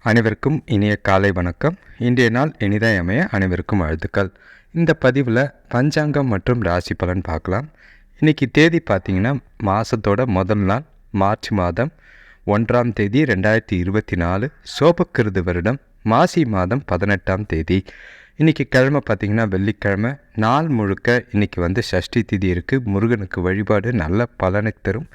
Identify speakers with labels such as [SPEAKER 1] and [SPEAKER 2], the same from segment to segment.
[SPEAKER 1] அனைவருக்கும் இனிய காலை வணக்கம். இன்றைய நாள் இனிதாய் அமைய அனைவருக்கும் வாழ்த்துக்கள். இந்த பதிவில் பஞ்சாங்கம் மற்றும் ராசி பலன் பார்க்கலாம். இன்றைக்கி தேதி பார்த்திங்கன்னா மாதத்தோட முதல் நாள் மார்ச் மாதம் 1ஆம் தேதி 2024, சோபக்கிருது வருடம் மாசி மாதம் 18ஆம் தேதி. இன்றைக்கி கிழமை பார்த்திங்கன்னா வெள்ளிக்கிழமை. நாள் முழுக்க இன்றைக்கி சஷ்டி திதி இருக்குது. முருகனுக்கு வழிபாடு நல்ல பலனை தரும்.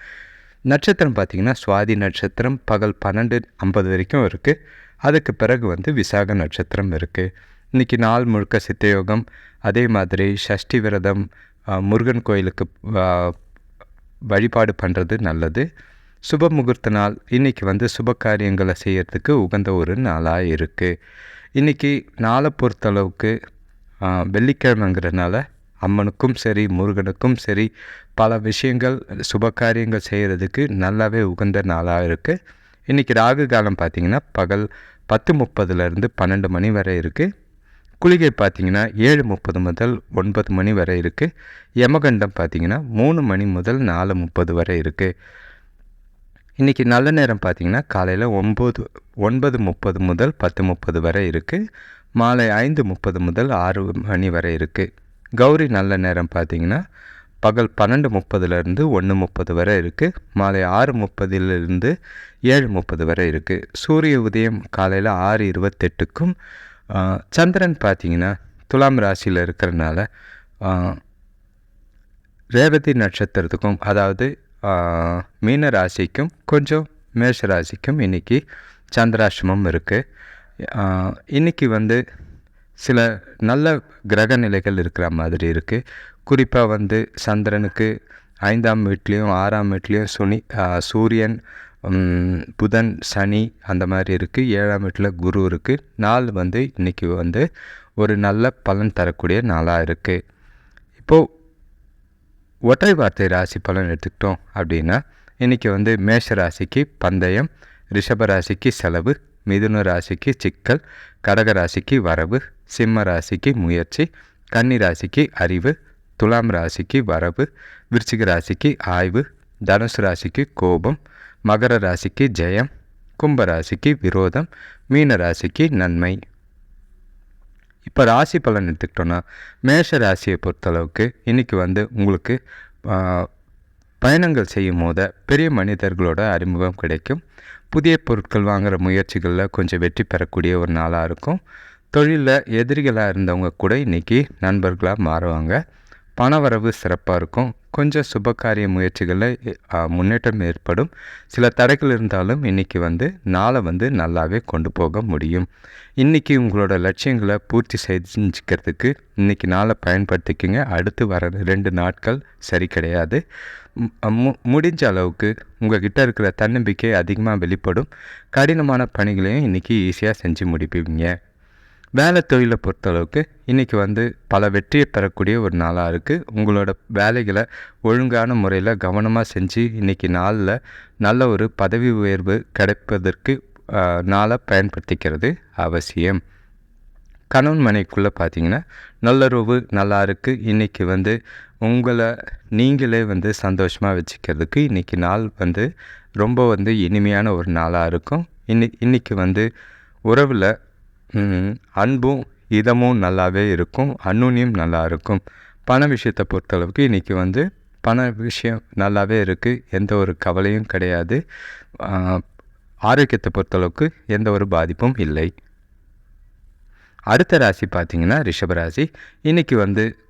[SPEAKER 1] நட்சத்திரம் பார்த்திங்கன்னா சுவாதி நட்சத்திரம் பகல் 12:50 வரைக்கும் இருக்குது. அதுக்கு பிறகு விசாக நட்சத்திரம் இருக்குது. இன்றைக்கி நாள் முழுக்க சித்தயோகம், அதே மாதிரி சஷ்டி விரதம், முருகன் கோயிலுக்கு வழிபாடு பண்ணுறது நல்லது. சுப முகூர்த்த நாள். இன்றைக்கி சுப காரியங்களை செய்கிறதுக்கு உகந்த ஒரு நாளாக இருக்குது. இன்றைக்கி நாளை பொறுத்தளவுக்கு வெள்ளிக்கிழமைங்கிறனால அம்மனுக்கும் சரி முருகனுக்கும் சரி பல விஷயங்கள் சுப காரியங்கள் செய்கிறதுக்கு நல்லாவே உகந்த நாளாக இருக்குது. இன்றைக்கி ராகு காலம் பார்த்திங்கன்னா பகல் 10:30 12 மணி வரை இருக்குது. குளிகை பார்த்திங்கன்னா 7:30 முதல் 9 மணி வரை இருக்குது. யமகண்டம் பார்த்திங்கன்னா 3 மணி முதல் 4:30 வரை இருக்குது. இன்றைக்கி நல்ல நேரம் பார்த்திங்கன்னா காலையில் 9:30 முதல் 10:30 வரை இருக்குது. மாலை 5:30 முதல் 6 மணி வரை இருக்குது. கௌரி நல்ல நேரம் பார்த்திங்கன்னா பகல் 12:30 1:30 வரை இருக்குது. மாலை 6:30 7:30 வரை இருக்குது. சூரிய உதயம் காலையில் 6:28க்கும். சந்திரன் பார்த்திங்கன்னா துலாம் ராசியில் இருக்கிறனால ரேவதி நட்சத்திரத்துக்கும், அதாவது மீன ராசிக்கும் கொஞ்சம் மேஷ ராசிக்கும் இன்றைக்கி சந்திராஷ்டமம் இருக்குது. இன்றைக்கி சில நல்ல கிரக நிலைகள் இருக்கிற மாதிரி இருக்குது. குறிப்பாக சந்திரனுக்கு 5ஆம் வீட்லேயும் 6ஆம் வீட்லேயும் சூரியன், புதன், சனி அந்த மாதிரி இருக்குது. 7ஆம் வீட்டில் குரு இருக்குது. நாள் இன்றைக்கி ஒரு நல்ல பலன் தரக்கூடிய நாளாக இருக்குது. இப்போது ஒற்றை வார்த்தை ராசி பலன் எடுத்துக்கிட்டோம் அப்படின்னா இன்றைக்கி மேஷ ராசிக்கு பந்தயம், ரிஷப ராசிக்கு செலவு, மிதுன ராசிக்கு சிக்கல், கடக ராசிக்கு வரவு, சிம்ம ராசிக்கு முயற்சி, கன்னி ராசிக்கு அறிவு, துலாம் ராசிக்கு வரவு, விருச்சிக ராசிக்கு ஆய்வு, தனுசு ராசிக்கு கோபம், மகர ராசிக்கு ஜெயம், கும்ப ராசிக்கு விரோதம், மீன ராசிக்கு நன்மை. இப்போ ராசி பலன் எடுத்துக்கிட்டோன்னா மேஷ ராசியை பொறுத்தளவுக்கு இன்றைக்கி உங்களுக்கு பயணங்கள் செய்யும் போது பெரிய மனிதர்களோட அறிமுகம் கிடைக்கும். புதிய பொருட்கள் வாங்குகிற முயற்சிகளில் கொஞ்சம் வெற்றி பெறக்கூடிய ஒரு நாளாக இருக்கும். தொழிலில் எதிரிகளாக இருந்தவங்க கூட இன்றைக்கி நண்பர்களாக மாறுவாங்க. பணவரவு சிறப்பாக இருக்கும். கொஞ்சம் சுபகாரிய முயற்சிகளில் முன்னேற்றம் ஏற்படும். சில தடைகள் இருந்தாலும் இன்றைக்கி நாளை நல்லாவே கொண்டு போக முடியும். இன்றைக்கி உங்களோட லட்சியங்களை பூர்த்தி செஞ்சுக்கிறதுக்கு இன்றைக்கி நாளை பயன்படுத்திக்கங்க. அடுத்து வர 2 நாட்கள் சரி கிடையாது. முடிஞ்ச அளவுக்கு உங்கள்கிட்ட இருக்கிற தன்னம்பிக்கை அதிகமாக வெளிப்படும். கடினமான பணிகளையும் இன்றைக்கி ஈஸியாக செஞ்சு முடிப்பீங்க. வேலை தொழிலை பொறுத்தளவுக்கு இன்றைக்கி பல வெற்றியை பெறக்கூடிய ஒரு நாளாக இருக்குது. உங்களோட வேலைகளை ஒழுங்கான முறையில் கவனமாக செஞ்சு இன்றைக்கி நாளில் நல்ல ஒரு பதவி உயர்வு கிடைப்பதற்கு நாளை பயன்படுத்திக்கிறது அவசியம். கணவன் மனைக்குள்ளே பார்த்திங்கன்னா நல்லுறவு நல்லா இருக்குது. இன்றைக்கி உங்களை நீங்களே சந்தோஷமாக வச்சுக்கிறதுக்கு இன்றைக்கி நாள் ரொம்ப இனிமையான ஒரு நாளாக இருக்கும். இன்றைக்கி உறவில் அன்பும் இதமும் நல்லாவே இருக்கும். அந்நுன்யம் நல்லா இருக்கும். பண விஷயத்தை பொறுத்தளவுக்கு இன்றைக்கி பண விஷயம் நல்லாவே இருக்குது. எந்த ஒரு கவலையும் கிடையாது. ஆரோக்கியத்தை பொறுத்தளவுக்கு எந்த ஒரு பாதிப்பும் இல்லை. அடுத்த ராசி பார்த்திங்கன்னா ரிஷபராசி. இன்றைக்கி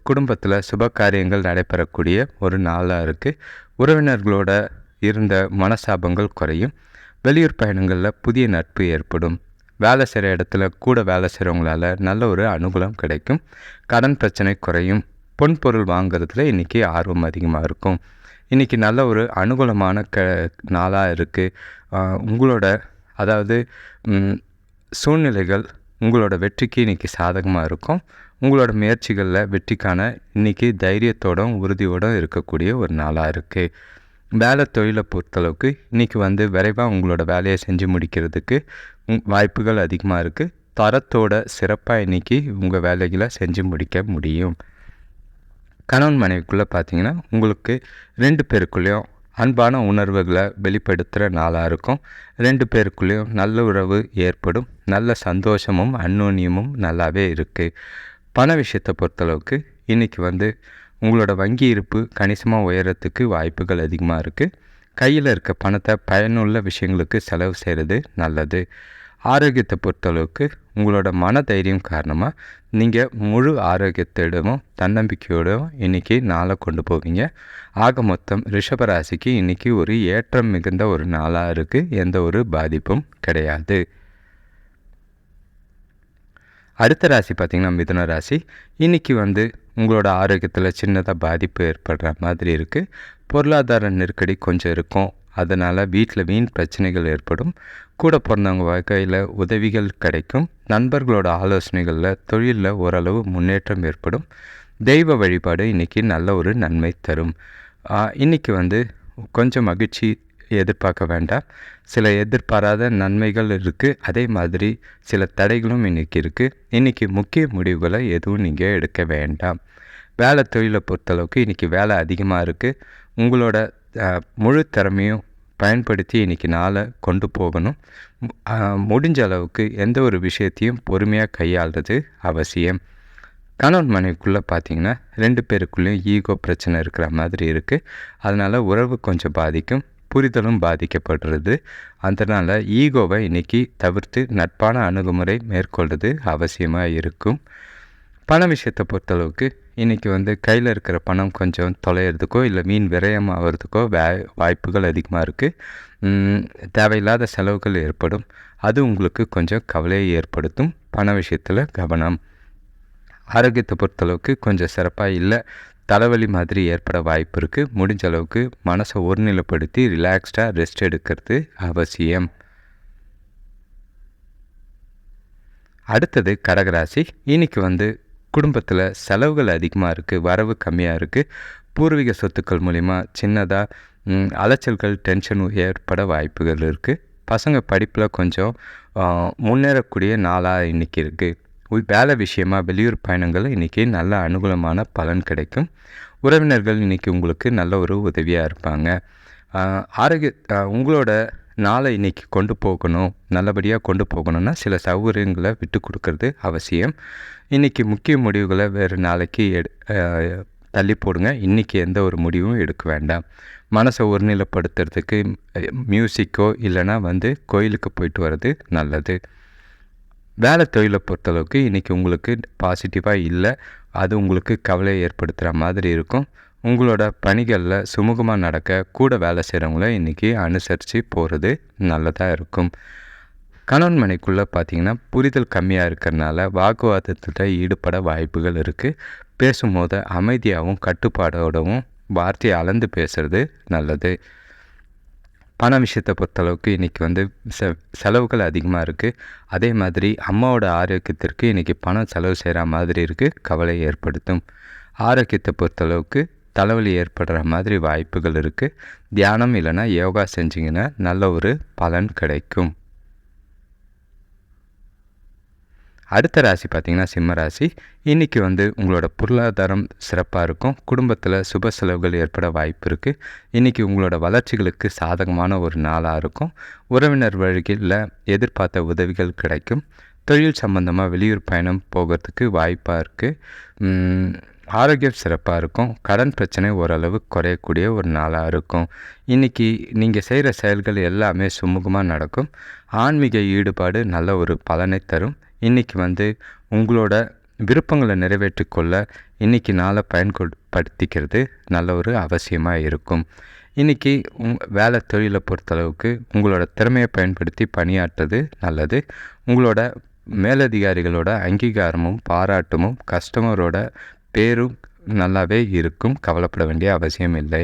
[SPEAKER 1] குடும்பத்தில் சுப காரியங்கள் நடைபெறக்கூடிய ஒரு நாளாக இருக்குது. உறவினர்களோட இருந்த மனசாபங்கள் குறையும். வெளியூர் பயணங்களில் புதிய நட்பு ஏற்படும். வேலை செய்கிற இடத்துல கூட வேலை செய்கிறவங்களால நல்ல ஒரு அனுகூலம் கிடைக்கும். கடன் பிரச்சனை குறையும். பொன்பொருள் வாங்குறதுல இன்றைக்கி ஆர்வம் அதிகமாக இருக்கும். இன்றைக்கி நல்ல ஒரு அனுகூலமான நாளாக இருக்குது. உங்களோட சூழ்நிலைகள் உங்களோட வெற்றிக்கு இன்றைக்கி சாதகமாக இருக்கும். உங்களோட முயற்சிகளில் வெற்றிக்கான இன்றைக்கி தைரியத்தோடும் உறுதியோடும் இருக்கக்கூடிய ஒரு நாளாக இருக்குது. வேலை தொழிலை பொறுத்தளவுக்கு இன்றைக்கி விரைவாக உங்களோட வேலையை செஞ்சு முடிக்கிறதுக்கு வாய்ப்புகள் அதிகமாக இருக்குது. தரத்தோட சிறப்பாக இன்றைக்கி உங்கள் வேலைகளை செஞ்சு முடிக்க முடியும். கணவன் மனைவிக்குள்ளே பார்த்திங்கன்னா உங்களுக்கு 2 பேருக்குள்ளேயும் அன்பான உணர்வுகளை வெளிப்படுத்துகிற நாளாக இருக்கும். 2 பேருக்குள்ளேயும் நல்ல உறவு ஏற்படும். நல்ல சந்தோஷமும் அந்யோன்யமும் நல்லாவே இருக்குது. பண விஷயத்தை பொறுத்தளவுக்கு இன்றைக்கி உங்களோட வங்கி இருப்பு கணிசமாக உயரத்துக்கு வாய்ப்புகள் அதிகமாக இருக்குது. கையில் இருக்க பணத்தை பயனுள்ள விஷயங்களுக்கு செலவு செய்கிறது நல்லது. ஆரோக்கியத்தை பொறுத்தளவுக்கு உங்களோட மன தைரியம் காரணமாக நீங்கள் முழு ஆரோக்கியத்திடமும் தன்னம்பிக்கையோடும் இன்றைக்கி நாளை கொண்டு போவீங்க. ஆக மொத்தம் ரிஷபராசிக்கு இன்றைக்கி ஒரு ஏற்றம் மிகுந்த ஒரு நாளாக இருக்குது. எந்த ஒரு பாதிப்பும் கிடையாது. அடுத்த ராசி பார்த்திங்கன்னா மிதுன ராசி. இன்றைக்கி உங்களோட ஆரோக்கியத்தில் சின்னதாக பாதிப்பு ஏற்படுற மாதிரி இருக்குது. பொருளாதார நெருக்கடி கொஞ்சம் இருக்கும். அதனால் வீட்டில் வீண் பிரச்சனைகள் ஏற்படும். கூட பிறந்தவங்க வகையில் உதவிகள் கிடைக்கும். நண்பர்களோட ஆலோசனைகளில் தொழிலில் ஓரளவு முன்னேற்றம் ஏற்படும். தெய்வ வழிபாடு இன்றைக்கி நல்ல ஒரு நன்மை தரும். இன்றைக்கி கொஞ்சம் மகிழ்ச்சி எதிர்பார்க்க வேண்டாம். சில எதிர்பாராத நன்மைகள் இருக்குது. அதே மாதிரி சில தடைகளும் இன்றைக்கி இருக்குது. இன்றைக்கி முக்கிய முடிவுகளை எதுவும் நீங்கள் எடுக்க வேண்டாம். வேலை தொழிலை பொறுத்தளவுக்கு இன்றைக்கி வேலை அதிகமாக இருக்குது. உங்களோட முழு திறமையும் பயன்படுத்தி இன்றைக்கி நாளை கொண்டு போகணும். முடிஞ்ச அளவுக்கு எந்த ஒரு விஷயத்தையும் பொறுமையாக கையாளுறது அவசியம். கணவன் மனைவிக்குள்ளே பார்த்திங்கன்னா 2 பேருக்குள்ளேயும் ஈகோ பிரச்சனை இருக்கிற மாதிரி இருக்குது. அதனால் உறவு கொஞ்சம் பாதிக்கும். புரிதலும் பாதிக்கப்படுறது. அதனால் ஈகோவை இன்றைக்கி தவிர்த்து நட்பான அணுகுமுறை மேற்கொள்வது அவசியமாக இருக்கும். பண விஷயத்தை பொறுத்தளவுக்கு இன்றைக்கி கையில் இருக்கிற பணம் கொஞ்சம் தொலைகிறதுக்கோ இல்லை மீன் விரயம் ஆகிறதுக்கோ வாய்ப்புகள் அதிகமாக இருக்குது. தேவையில்லாத செலவுகள் ஏற்படும். அது உங்களுக்கு கொஞ்சம் கவலையை ஏற்படுத்தும். பண விஷயத்தில் கவனம். ஆரோக்கியத்தை பொறுத்தளவுக்கு கொஞ்சம் சிறப்பாக இல்லை. தலைவலி மாதிரி ஏற்பட வாய்ப்பு இருக்குது. முடிஞ்ச அளவுக்கு மனசை ஒருநிலைப்படுத்தி ரிலாக்ஸ்டாக ரெஸ்ட் எடுக்கிறது அவசியம். அடுத்தது கடகராசி. இன்றைக்கி குடும்பத்தில் செலவுகள் அதிகமாக இருக்குது. வரவு கம்மியாக இருக்குது. பூர்வீக சொத்துக்கள் மூலிமா சின்னதாக அலைச்சல்கள் டென்ஷன் ஏற்பட வாய்ப்புகள் இருக்குது. பசங்க படிப்பில் கொஞ்சம் முன்னேறக்கூடிய நாளாக இன்றைக்கி இருக்குது. வேலை விஷயமாக வெளியூர் பயணங்கள் இன்றைக்கி நல்ல அனுகூலமான பலன் கிடைக்கும். உறவினர்கள் இன்றைக்கி உங்களுக்கு நல்ல ஒரு உதவியாக இருப்பாங்க. உங்களோட நாளை இன்றைக்கி கொண்டு போகணும், நல்லபடியாக கொண்டு போகணுன்னா சில சௌகரியங்களை விட்டு கொடுக்கறது அவசியம். இன்றைக்கி முக்கிய முடிவுகளை வேறு நாளைக்கு தள்ளி போடுங்க. இன்றைக்கி எந்த ஒரு முடிவும் எடுக்க வேண்டாம். மனசை ஒருநிலைப்படுத்துறதுக்கு மியூசிக்கோ இல்லைனா கோயிலுக்கு போயிட்டு வர்றது நல்லது. வேலை தொழிலை பொறுத்தளவுக்கு இன்றைக்கி உங்களுக்கு பாசிட்டிவாக இல்லை. அது உங்களுக்கு கவலையை ஏற்படுத்துகிற மாதிரி இருக்கும். உங்களோட பணிகளில் சுமூகமாக நடக்க கூட வேலை செய்கிறவங்கள இன்றைக்கி அனுசரித்து போகிறது நல்லதாக இருக்கும். கணவன் மனைக்குள்ளே பார்த்திங்கன்னா புரிதல் கம்மியாக இருக்கிறதுனால வாக்குவாதத்தில் ஈடுபட வாய்ப்புகள் இருக்குது. பேசும்போது அமைதியாகவும் கட்டுப்பாடோடவும் வார்த்தையை அளந்து பேசுகிறது நல்லது. பண விஷயத்தை பொறுத்தளவுக்கு இன்றைக்கி செலவுகள் அதிகமாக இருக்குது. அதே மாதிரி அம்மாவோட ஆரோக்கியத்திற்கு இன்றைக்கி பணம் செலவு செய்கிற மாதிரி இருக்குது. கவலை ஏற்படுத்தும். ஆரோக்கியத்தை பொறுத்தளவுக்கு தலைவலி ஏற்படுற மாதிரி வாய்ப்புகள் இருக்குது. தியானம் இல்லைன்னா யோகா செஞ்சிங்கன்னா நல்ல ஒரு பலன் கிடைக்கும். அடுத்த ராசி பார்த்திங்கன்னா சிம்ம ராசி. இன்றைக்கி உங்களோட பொருளாதாரம் சிறப்பாக இருக்கும். குடும்பத்தில் சுப செலவுகள் ஏற்பட வாய்ப்பு இருக்குது. இன்றைக்கி உங்களோட வளர்ச்சிகளுக்கு சாதகமான ஒரு நாளாக இருக்கும். உறவினர் வழியில் எதிர்பார்த்த உதவிகள் கிடைக்கும். தொழில் சம்பந்தமாக வெளியூர் பயணம் போகிறதுக்கு வாய்ப்பாக இருக்குது. ஆரோக்கியம் சிறப்பாக இருக்கும். கடன் பிரச்சனை ஓரளவு குறையக்கூடிய ஒரு நாளாக இருக்கும். இன்றைக்கி நீங்கள் செய்கிற செயல்கள் எல்லாமே சுமூகமாக நடக்கும். ஆன்மீக ஈடுபாடு நல்ல ஒரு பலனை தரும். இன்றைக்கி உங்களோட விருப்பங்களை நிறைவேற்றிக்கொள்ள இன்றைக்கி நாளை பயன்படுத்திக்கிறது நல்ல ஒரு அவசியமாக இருக்கும். இன்றைக்கி வேலை தொழிலை பொறுத்தளவுக்கு உங்களோட திறமையை பயன்படுத்தி பணியாற்றுறது நல்லது. உங்களோட மேலதிகாரிகளோட அங்கீகாரமும் பாராட்டமும் கஸ்டமரோட பேரும் நல்லாவே இருக்கும். கவலைப்பட வேண்டிய அவசியம் இல்லை.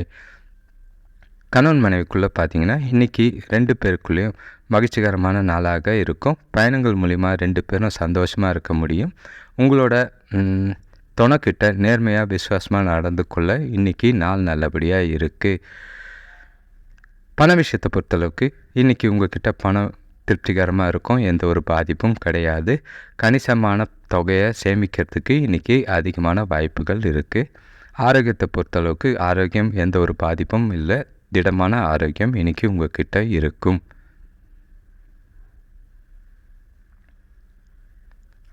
[SPEAKER 1] கணவன் மனைவிக்குள்ளே பார்த்திங்கன்னா இன்றைக்கி 2 பேருக்குள்ளேயும் மகிழ்ச்சிகரமான நாளாக இருக்கும். பயணங்கள் மூலிமா 2 பேரும் சந்தோஷமாக இருக்க முடியும். உங்களோட துணைக்கிட்ட நேர்மையாக விசுவாசமாக நடந்து கொள்ள இன்றைக்கி நாள் நல்லபடியாக இருக்குது. பண விஷயத்தை பொறுத்தளவுக்கு இன்றைக்கி உங்கள்கிட்ட பணம் திருப்திகரமாக இருக்கும். எந்த ஒரு பாதிப்பும் கிடையாது. கணிசமான தொகையை சேமிக்கிறதுக்கு இன்றைக்கி அதிகமான வாய்ப்புகள் இருக்குது. ஆரோக்கியத்தை பொறுத்தளவுக்கு ஆரோக்கியம் எந்த ஒரு பாதிப்பும் இல்லை. திடமான ஆரோக்கியம் இன்றைக்கி உங்கள்கிட்ட இருக்கும்.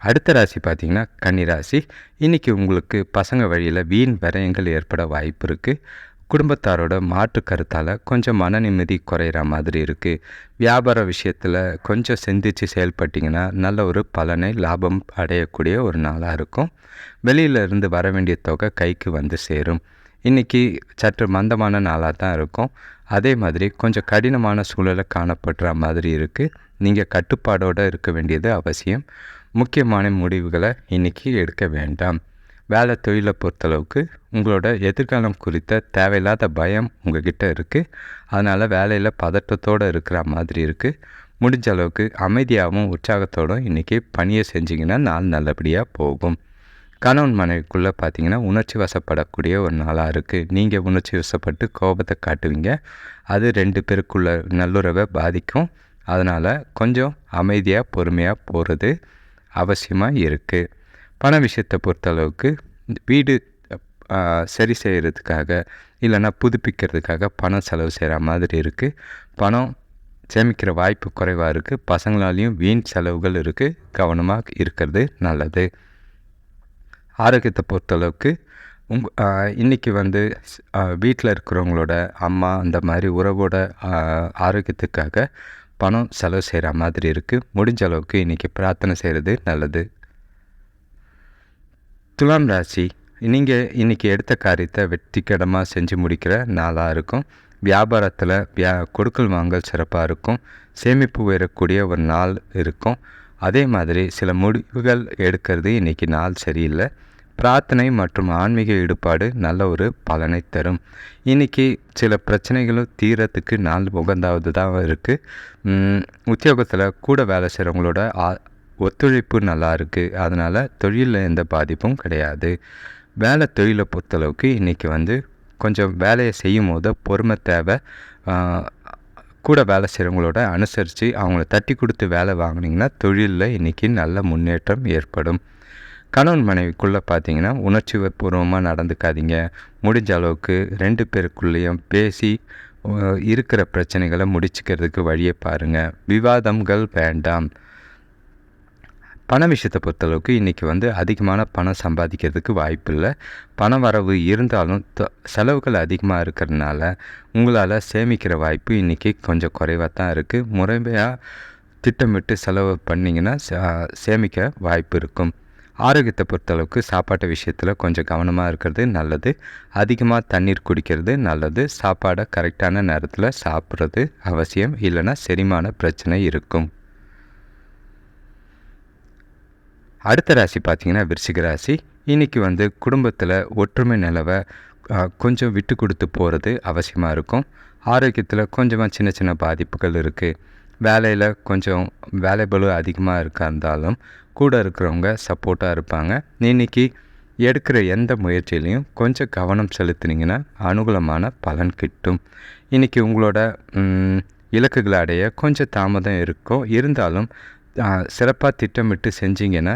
[SPEAKER 1] அடுத்த ராசி பார்த்திங்கன்னா கன்னிராசி. இன்றைக்கி உங்களுக்கு பசங்க வழியில் வீண் விரயங்கள் ஏற்பட வாய்ப்பு இருக்குது. குடும்பத்தாரோட மாற்று கருத்தால் கொஞ்சம் மன நிம்மதி குறையிற மாதிரி இருக்குது. வியாபார விஷயத்தில் கொஞ்சம் சிந்தித்து செயல்பட்டிங்கன்னா நல்ல ஒரு பலனை லாபம் அடையக்கூடிய ஒரு நாளாக இருக்கும். வெளியிலேருந்து வர வேண்டிய தொகை கைக்கு வந்து சேரும். இன்றைக்கி சற்று மந்தமான நாளாக தான் இருக்கும். அதே மாதிரி கொஞ்சம் கடினமான சூழலை காணப்படுற மாதிரி இருக்குது. நீங்கள் கட்டுப்பாடோடு இருக்க வேண்டியது அவசியம். முக்கியமான முடிவுகளை இன்றைக்கி எடுக்க வேண்டாம். வேலை தொழிலை பொறுத்தளவுக்கு உங்களோட எதிர்காலம் குறித்த தேவையில்லாத பயம் உங்கள்கிட்ட இருக்குது. அதனால் வேலையில் பதட்டத்தோடு இருக்கிற மாதிரி இருக்குது. முடிஞ்ச அளவுக்கு அமைதியாகவும் உற்சாகத்தோடும் இன்றைக்கி பணியை செஞ்சிங்கன்னா நாள் நல்லபடியாக போகும். கணவன் மனைவிக்குள்ளே பார்த்திங்கன்னா உணர்ச்சி வசப்படக்கூடிய ஒரு நாளாக இருக்குது. நீங்கள் உணர்ச்சி வசப்பட்டு கோபத்தை காட்டுவீங்க. அது 2 பேருக்குள்ள நல்லுறவை பாதிக்கும். அதனால் கொஞ்சம் அமைதியாக பொறுமையாக போகிறது அவசியமாக இருக்குது. பண விஷயத்தை பொறுத்தளவுக்கு வீடு சரி செய்கிறதுக்காக இல்லைன்னா புதுப்பிக்கிறதுக்காக பணம் செலவு செய்கிற மாதிரி இருக்குது. பணம் சேமிக்கிற வாய்ப்பு குறைவாக இருக்குது. பசங்களாலேயும் வீண் செலவுகள் இருக்குது. கவனமாக இருக்கிறது நல்லது. ஆரோக்கியத்தை பொறுத்தளவுக்கு இன்றைக்கி வீட்டில் இருக்கிறவங்களோட அம்மா அந்த மாதிரி உறவோட ஆரோக்கியத்துக்காக பணம் செலவு செய்கிற மாதிரி இருக்குது. முடிஞ்ச அளவுக்கு இன்றைக்கி பிரார்த்தனை செய்கிறது நல்லது. துலாம் ராசி. நீங்கள் இன்றைக்கி எடுத்த காரியத்தை வெற்றிகரமாக செஞ்சு முடிக்கிற நாளாக இருக்கும். வியாபாரத்தில் கொடுக்கல் வாங்கல் சிறப்பாக இருக்கும். சேமிப்பு உயரக்கூடிய ஒரு நாள் இருக்கும். அதே மாதிரி சில முடிவுகள் எடுக்கிறது இன்றைக்கி நாள் சரியில்லை. பிரார்த்தனை மற்றும் ஆன்மீக ஈடுபாடு நல்ல ஒரு பலனை தரும். இன்றைக்கி சில பிரச்சனைகளும் தீரத்துக்கு நாள் உகந்தாவது தான் இருக்குது. உத்தியோகத்தில் கூட வேலை செய்கிறவங்களோட ஒத்துழைப்பு நல்லா இருக்குது. அதனால் தொழிலில் எந்த பாதிப்பும் கிடையாது. வேலை தொழிலை பொறுத்தளவுக்கு இன்றைக்கி கொஞ்சம் வேலையை செய்யும் போது பொறுமை தேவை. கூட வேலை செய்கிறவங்களோட அனுசரித்து அவங்கள தட்டி கொடுத்து வேலை வாங்கினீங்கன்னா தொழிலில் இன்றைக்கி நல்ல முன்னேற்றம் ஏற்படும். கணவன் மனைவிக்குள்ளே பார்த்திங்கன்னா உணர்ச்சி பூர்வமாக நடந்துக்காதீங்க. முடிஞ்ச அளவுக்கு 2 பேருக்குள்ளேயும் பேசி இருக்கிற பிரச்சனைகளை முடிச்சுக்கிறதுக்கு வழியை பாருங்கள். விவாதங்கள் வேண்டாம். பண விஷயத்தை பொறுத்தளவுக்கு இன்றைக்கி அதிகமான பணம் சம்பாதிக்கிறதுக்கு வாய்ப்பு இல்லை. பண வரவு இருந்தாலும் செலவுகள் அதிகமாக இருக்கிறதுனால உங்களால் சேமிக்கிற வாய்ப்பு இன்றைக்கி கொஞ்சம் குறைவாக தான் இருக்குது. முறைமையாக திட்டமிட்டு செலவு பண்ணிங்கன்னா சேமிக்க வாய்ப்பு இருக்கும். ஆரோக்கியத்தை பொறுத்தளவுக்கு சாப்பாட்டு விஷயத்தில் கொஞ்சம் கவனமாக இருக்கிறது நல்லது. அதிகமாக தண்ணீர் குடிக்கிறது நல்லது. சாப்பாடை கரெக்டான நேரத்தில் சாப்பிட்றது அவசியம். இல்லைன்னா செரிமான பிரச்சனை இருக்கும். அடுத்த ராசி பார்த்திங்கன்னா விருச்சிக ராசி. இன்றைக்கி குடும்பத்தில் ஒற்றுமை நிலவை கொஞ்சம் விட்டு கொடுத்து போகிறது அவசியமாக இருக்கும். ஆரோக்கியத்தில் கொஞ்சமாக சின்ன சின்ன பாதிப்புகள் இருக்குது. வேலையில் கொஞ்சம் வேலைபளு அதிகமாக இருந்தாலும் கூட இருக்கிறவங்க சப்போர்ட்டாக இருப்பாங்க. இன்றைக்கி எடுக்கிற எந்த முயற்சியிலையும் கொஞ்சம் கவனம் செலுத்தினீங்கன்னா அனுகூலமான பலன் கிட்டும். இன்றைக்கி உங்களோட இலக்குகளை அடைய கொஞ்சம் தாமதம் இருக்கும். இருந்தாலும் சிறப்பாக திட்டமிட்டு செஞ்சிங்கன்னா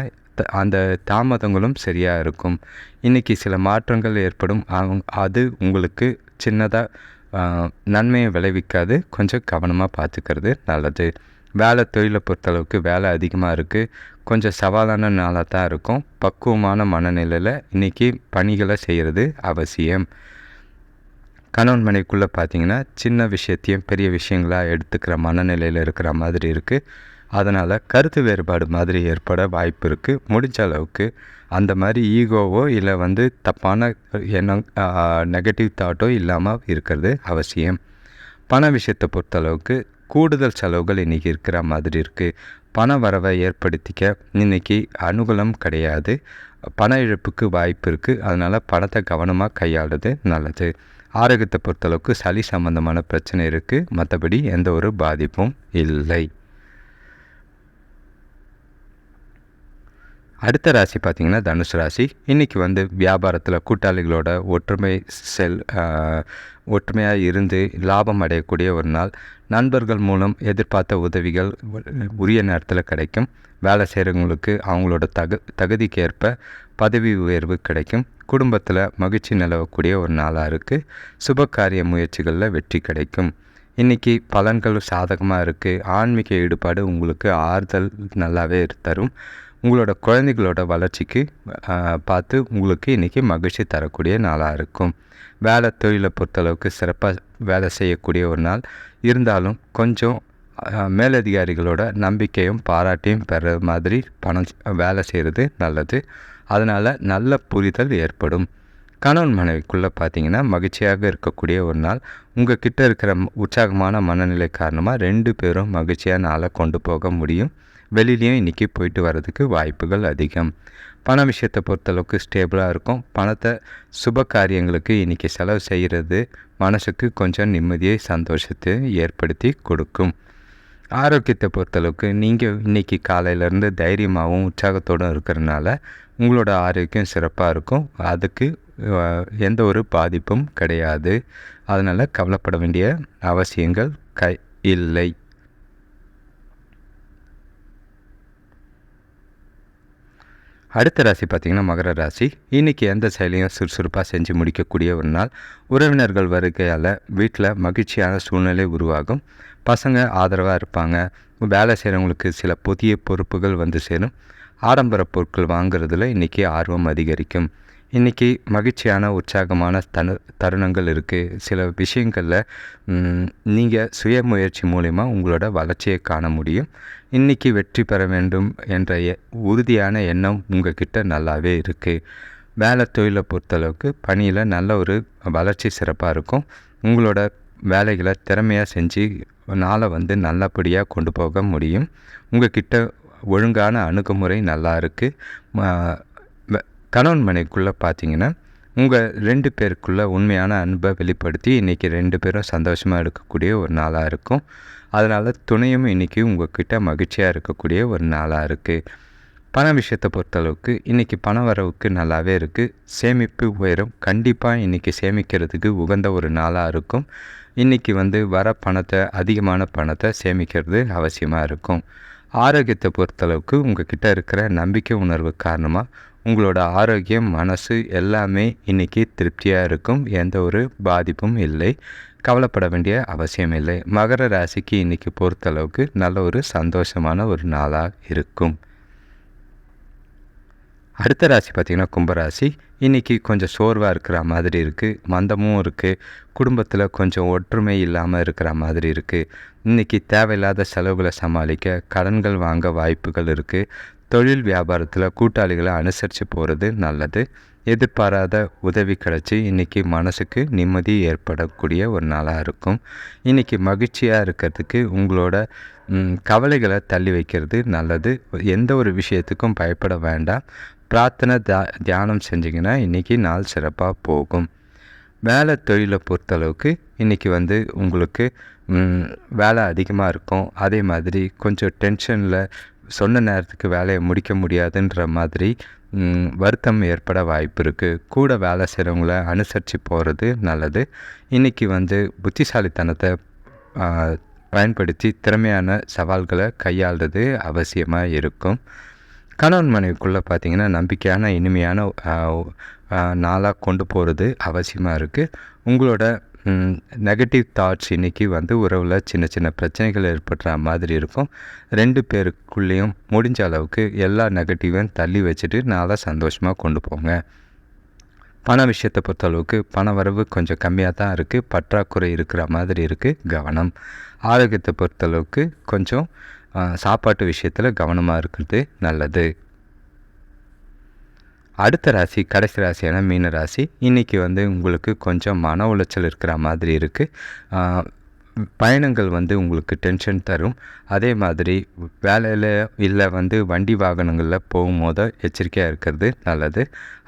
[SPEAKER 1] அந்த தாமதங்களும் சரியாக இருக்கும். இன்றைக்கி சில மாற்றங்கள் ஏற்படும். அது உங்களுக்கு சின்னதாக நன்மையை விளைவிக்காது. கொஞ்சம் கவனமாக பார்த்துக்கிறது நல்லது. வேலை தொழிலை பொறுத்தளவுக்கு வேலை அதிகமாக இருக்குது. கொஞ்சம் சவாலான நாளாக தான் இருக்கும். பக்குவமான மனநிலையில் இன்றைக்கி பணிகளை செய்கிறது அவசியம். கணவன் மனைவிக்குள்ளே பார்த்திங்கன்னா சின்ன விஷயத்தையும் பெரிய விஷயங்களாக எடுத்துக்கிற மனநிலையில் இருக்கிற மாதிரி இருக்குது. அதனால் கருத்து வேறுபாடு மாதிரி ஏற்பட வாய்ப்பு இருக்குது. முடிஞ்ச அளவுக்கு அந்த மாதிரி ஈகோவோ இல்லை தப்பான எண்ணம் நெகட்டிவ் தாட்டோ இல்லாமல் இருக்கிறது அவசியம். பண விஷயத்தை பொறுத்தளவுக்கு கூடுதல் செலவுகள் இன்றைக்கி இருக்கிற மாதிரி இருக்குது. பண வரவை ஏற்படுத்திக்க இன்றைக்கி அனுகூலம் கிடையாது. பண இழப்புக்கு வாய்ப்பு இருக்குது. அதனால் பணத்தை கவனமாக கையாளுறது நல்லது. ஆரோக்கியத்தை பொறுத்தளவுக்கு சளி சம்பந்தமான பிரச்சனை இருக்குது. மற்றபடி எந்த ஒரு பாதிப்பும் இல்லை. அடுத்த ராசி பார்த்திங்கன்னா தனுசு ராசி. இன்றைக்கி வந்து வியாபாரத்தில் கூட்டாளிகளோட ஒற்றுமையாக இருந்து லாபம் அடையக்கூடிய ஒரு நாள். நண்பர்கள் மூலம் எதிர்பார்த்த உதவிகள் உரிய நேரத்தில் கிடைக்கும். வேலை செய்கிறவங்களுக்கு அவங்களோட தகுதிக்கேற்ப பதவி உயர்வு கிடைக்கும். குடும்பத்தில் மகிழ்ச்சி நிலவக்கூடிய ஒரு நாளாக இருக்குது. சுப காரிய முயற்சிகளில் வெற்றி கிடைக்கும். இன்றைக்கி பலன்கள் சாதகமாக இருக்குது. ஆன்மீக ஈடுபாடு உங்களுக்கு ஆறுதல் நல்லாவே தரும். உங்களோட குழந்தைகளோட வளர்ச்சிக்கு பார்த்து உங்களுக்கு இன்றைக்கி மகிழ்ச்சி தரக்கூடிய நாளாக இருக்கும். வேலை தொழிலை பொறுத்தளவுக்கு சிறப்பாக வேலை செய்யக்கூடிய ஒரு நாள். இருந்தாலும் கொஞ்சம் மேலதிகாரிகளோட நம்பிக்கையும் பாராட்டியும் பெற மாதிரி வேலை செய்கிறது நல்லது. அதனால் நல்ல புரிதல் ஏற்படும். கணவன் மனைவிக்குள்ளே பார்த்திங்கன்னா மகிழ்ச்சியாக இருக்கக்கூடிய ஒரு நாள். உங்கள் கிட்டே இருக்கிற உற்சாகமான மனநிலை காரணமாக 2 பேரும் மகிழ்ச்சியாக நாளை கொண்டு போக முடியும். வெளியிலையும் இன்றைக்கி போயிட்டு வர்றதுக்கு வாய்ப்புகள் அதிகம். பண விஷயத்தை பொறுத்தளவுக்கு ஸ்டேபிளாக இருக்கும். பணத்தை சுப காரியங்களுக்கு இன்றைக்கி செலவு செய்கிறது மனசுக்கு கொஞ்சம் நிம்மதியை சந்தோஷத்தை ஏற்படுத்தி கொடுக்கும். ஆரோக்கியத்தை பொறுத்தளவுக்கு நீங்கள் இன்றைக்கி காலையிலேருந்து தைரியமாகவும் உற்சாகத்தோடும் இருக்கிறதுனால உங்களோட ஆரோக்கியம் சிறப்பாக இருக்கும். அதுக்கு எந்த ஒரு பாதிப்பும் கிடையாது. அதனால் கவலைப்பட வேண்டிய அவசியங்கள் இல்லை. அடுத்த ராசி பார்த்திங்கன்னா மகர ராசி. இன்றைக்கி எந்த செயலையும் சுறுசுறுப்பாக செஞ்சு முடிக்கக்கூடிய ஒரு நாள். உறவினர்கள் வருகையால் வீட்டில் மகிழ்ச்சியான சூழ்நிலை உருவாகும். பசங்க ஆதரவாக இருப்பாங்க. வேலை செய்கிறவங்களுக்கு சில புதிய பொறுப்புகள் வந்து சேரும். ஆடம்பர பொருட்கள் வாங்குறதுல இன்றைக்கி ஆர்வம் அதிகரிக்கும். இன்றைக்கி மகிழ்ச்சியான உற்சாகமான தருணங்கள் இருக்குது. சில விஷயங்களில் நீங்கள் சுயமுயற்சி மூலிமா உங்களோட வளர்ச்சியை காண முடியும். இன்றைக்கி வெற்றி பெற வேண்டும் என்ற உறுதியான எண்ணம் உங்கள் கிட்ட நல்லாவே இருக்குது. வேலை தொழிலை பொறுத்தளவுக்கு பணியில் நல்ல ஒரு வளர்ச்சி சிறப்பாக இருக்கும். உங்களோட வேலைகளை திறமையாக செஞ்சு நாளை வந்து நல்லபடியாக கொண்டு போக முடியும். உங்கள் கிட்ட ஒழுங்கான அணுகுமுறை நல்லா இருக்குது. கணவன் மனைவிக்குள்ளே பார்த்தீங்கன்னா உங்கள் 2 பேருக்குள்ளே உண்மையான அன்பை வெளிப்படுத்தி இன்றைக்கி 2 பேரும் சந்தோஷமாக இருக்கக்கூடிய ஒரு நாளாக இருக்கும். அதனால் துணையும் இன்றைக்கி உங்கள்கிட்ட மகிழ்ச்சியாக இருக்கக்கூடிய ஒரு நாளாக இருக்குது. பண விஷயத்தை பொறுத்தளவுக்கு இன்றைக்கி பண வரவுக்கு நல்லாவே இருக்குது. சேமிப்பு உயரும். கண்டிப்பாக இன்றைக்கி சேமிக்கிறதுக்கு உகந்த ஒரு நாளாக இருக்கும். இன்றைக்கி வந்து வர அதிகமான பணத்தை சேமிக்கிறது அவசியமாக இருக்கும். ஆரோக்கியத்தை பொறுத்தளவுக்கு உங்கள் கிட்ட இருக்கிற நம்பிக்கை உணர்வு காரணமாக உங்களோட ஆரோக்கியம் மனசு எல்லாமே இன்றைக்கி திருப்தியாக இருக்கும். எந்த ஒரு பாதிப்பும் இல்லை. கவலைப்பட வேண்டிய அவசியம் இல்லை. மகர ராசிக்கு இன்றைக்கி பொறுத்தளவுக்கு நல்ல ஒரு சந்தோஷமான ஒரு நாளாக இருக்கும். அடுத்த ராசி பார்த்திங்கன்னா கும்பராசி. இன்றைக்கி கொஞ்சம் சோர்வாக இருக்கிற மாதிரி இருக்குது. மந்தமும் இருக்குது. குடும்பத்தில் கொஞ்சம் ஒற்றுமை இல்லாமல் இருக்கிற மாதிரி இருக்குது. இன்றைக்கி தேவையில்லாத செலவுகளை சமாளிக்க கடன்கள் வாங்க வாய்ப்புகள் இருக்குது. தொழில் வியாபாரத்தில் கூட்டாளிகளை அனுசரித்து போகிறது நல்லது. எதிர்பாராத உதவி கிடச்சி இன்றைக்கி மனசுக்கு நிம்மதி ஏற்படக்கூடிய ஒரு நாளாக இருக்கும். இன்றைக்கி மகிழ்ச்சியாக இருக்கிறதுக்கு உங்களோட கவலைகளை தள்ளி வைக்கிறது நல்லது. எந்த ஒரு விஷயத்துக்கும் பயப்பட வேண்டாம். பிரார்த்தனை தியானம் செஞ்சிங்கன்னா இன்றைக்கி நாள் சிறப்பாக போகும். வேலை தொழிலை பொறுத்தளவுக்கு இன்றைக்கி வந்து உங்களுக்கு வேலை அதிகமாக இருக்கும். அதே மாதிரி கொஞ்சம் டென்ஷனில் சொன்ன நேரத்துக்கு வேலையை முடிக்க முடியாதுன்ற மாதிரி வருத்தம் ஏற்பட வாய்ப்பு இருக்குது. கூட வேலை செய்கிறவங்கள அனுசரித்து போகிறது நல்லது. இன்றைக்கி வந்து புத்திசாலித்தனத்தை பயன்படுத்தி திறமையான சவால்களை கையாளுறது அவசியமாக இருக்கும். கணவன் மனைவிக்குள்ளே பார்த்திங்கன்னா நம்பிக்கையான இனிமையான நாளாக கொண்டு போகிறது அவசியமாக இருக்குது. உங்களோட நெகட்டிவ் தாட்ஸ் இன்றைக்கி வந்து உறவில் சின்ன சின்ன பிரச்சனைகள் ஏற்படுற மாதிரி இருக்கும். 2 பேருக்குள்ளேயும் முடிஞ்ச அளவுக்கு எல்லா நெகட்டிவையும் தள்ளி வச்சுட்டு நாளை சந்தோஷமாக கொண்டு போங்க. பண விஷயத்தை பொறுத்தளவுக்கு பண வரவு கொஞ்சம் கம்மியாக தான் இருக்குது. பற்றாக்குறை இருக்கிற மாதிரி இருக்குது. கவனம். ஆரோக்கியத்தை பொறுத்தளவுக்கு கொஞ்சம் சாப்பாட்டு விஷயத்தில் கவனமாக இருக்கிறது நல்லது. அடுத்த ராசி கடைசி ராசியான மீன ராசி. இன்றைக்கி வந்து உங்களுக்கு கொஞ்சம் மன உளைச்சல் இருக்கிற மாதிரி இருக்குது. பயணங்கள் வந்து உங்களுக்கு டென்ஷன் தரும். அதே மாதிரி வேலையில் இல்லை வந்து வண்டி வாகனங்களில் போகும்போது எச்சரிக்கையாக இருக்கிறது நல்லது.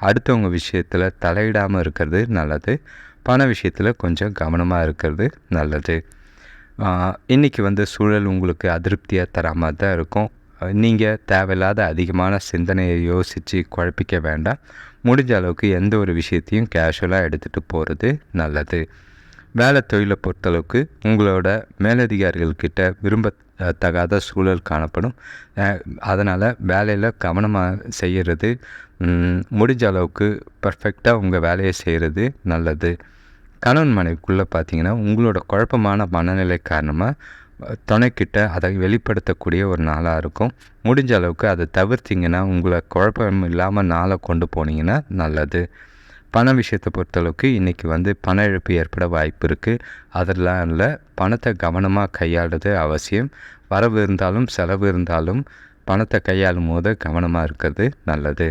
[SPEAKER 1] அடுத்தவங்க விஷயத்தில் தலையிடாமல் இருக்கிறது நல்லது. பண விஷயத்தில் கொஞ்சம் கவனமாக இருக்கிறது நல்லது. இன்றைக்கி வந்து சூழல் உங்களுக்கு அதிருப்தியாக தராமல் தான் இருக்கும். நீங்கள் தேவையில்லாத அதிகமான சிந்தனையை யோசித்து குழப்பிக்க வேண்டாம். முடிஞ்ச அளவுக்கு எந்த ஒரு விஷயத்தையும் கேஷுவலாக எடுத்துகிட்டு போகிறது நல்லது. வேலை தொழிலை பொறுத்தளவுக்கு உங்களோட மேலதிகாரிகள்கிட்ட விரும்பத்தகாத சூழல் காணப்படும். அதனால் வேலையில் கவனமாக செய்கிறது, முடிஞ்ச அளவுக்கு பர்ஃபெக்டாக உங்கள் வேலையை செய்கிறது நல்லது. கணவன் மனைவிக்குள்ளே பார்த்தீங்கன்னா உங்களோட குழப்பமான மனநிலை காரணமாக துணைக்கிட்ட அதை வெளிப்படுத்தக்கூடிய ஒரு நாளாக இருக்கும். முடிஞ்ச அளவுக்கு அதை தவிர்த்திங்கன்னா உங்களை குழப்பம் இல்லாமல் நாளை கொண்டு போனீங்கன்னா நல்லது. பண விஷயத்தை பொறுத்தளவுக்கு இன்றைக்கி பண இழப்பு ஏற்பட வாய்ப்பு இருக்குது. அதெல்லாம் பணத்தை கவனமாக கையாளுறது அவசியம். வரவு இருந்தாலும் செலவு இருந்தாலும் பணத்தை கையாளும் போது கவனமாக இருக்கிறது நல்லது.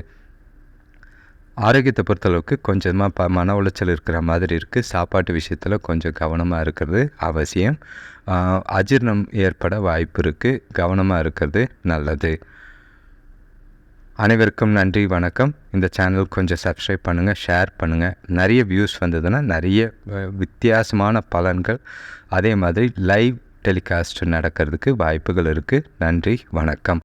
[SPEAKER 1] ஆரோக்கியத்தை பொறுத்தளவுக்கு கொஞ்சமாக மன உளைச்சல் இருக்கிற மாதிரி இருக்குது. சாப்பாட்டு விஷயத்தில் கொஞ்சம் கவனமாக இருக்கிறது அவசியம். அஜீரணம் ஏற்பட வாய்ப்பு இருக்குது, கவனமாக இருக்கிறது நல்லது. அனைவருக்கும் நன்றி, வணக்கம். இந்த சேனல் கொஞ்சம் சப்ஸ்கிரைப் பண்ணுங்கள், ஷேர் பண்ணுங்கள். நிறைய வியூஸ் வந்ததுன்னா நிறைய வித்தியாசமான பலன்கள், அதே மாதிரி லைவ் டெலிகாஸ்ட் நடக்கிறதுக்கு வாய்ப்புகள் இருக்குது. நன்றி, வணக்கம்.